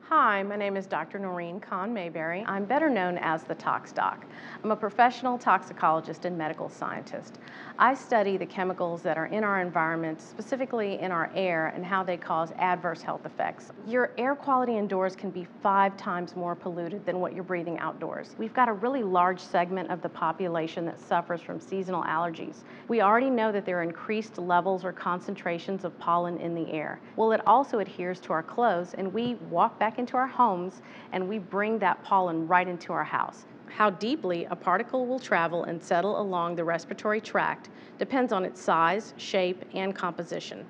Hi, my name is Dr. Noreen Kahn Mayberry. I'm better known as the Tox Doc. I'm a professional toxicologist and medical scientist. I study the chemicals that are in our environment, specifically in our air, and how they cause adverse health effects. Your air quality indoors can be 5 times more polluted than what you're breathing outdoors. We've got a really large segment of the population that suffers from seasonal allergies. We already know that there are increased levels or concentrations of pollen in the air. Well, it also adheres to our clothes, and we walk back into our homes and we bring that pollen right into our house. How deeply a particle will travel and settle along the respiratory tract depends on its size, shape, and composition.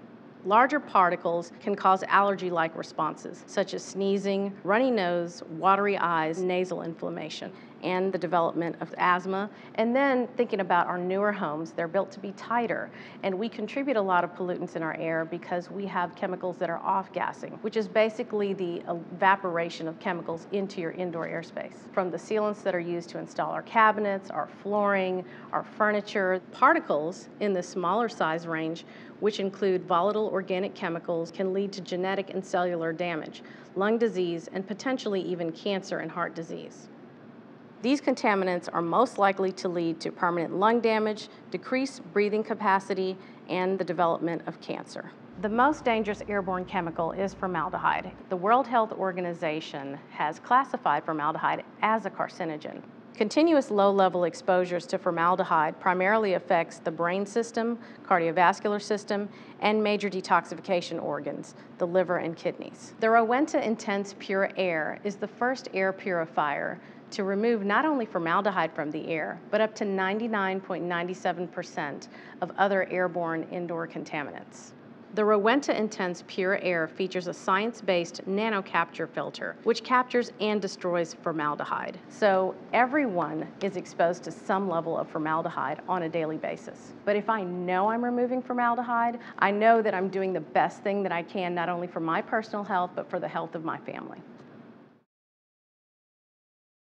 Larger particles can cause allergy-like responses, such as sneezing, runny nose, watery eyes, nasal inflammation, and the development of asthma. And then thinking about our newer homes, they're built to be tighter, and we contribute a lot of pollutants in our air because we have chemicals that are off-gassing, which is basically the evaporation of chemicals into your indoor airspace. From the sealants that are used to install our cabinets, our flooring, our furniture, particles in the smaller size range, which include volatile organic chemicals, can lead to genetic and cellular damage, lung disease, and potentially even cancer and heart disease. These contaminants are most likely to lead to permanent lung damage, decreased breathing capacity, and the development of cancer. The most dangerous airborne chemical is formaldehyde. The World Health Organization has classified formaldehyde as a carcinogen. Continuous low-level exposures to formaldehyde primarily affects the brain system, cardiovascular system, and major detoxification organs, the liver and kidneys. The Rowenta Intense Pure Air is the first air purifier to remove not only formaldehyde from the air, but up to 99.97% of other airborne indoor contaminants. The Rowenta Intense Pure Air features a science-based nano-capture filter, which captures and destroys formaldehyde. So everyone is exposed to some level of formaldehyde on a daily basis. But if I know I'm removing formaldehyde, I know that I'm doing the best thing that I can, not only for my personal health, but for the health of my family.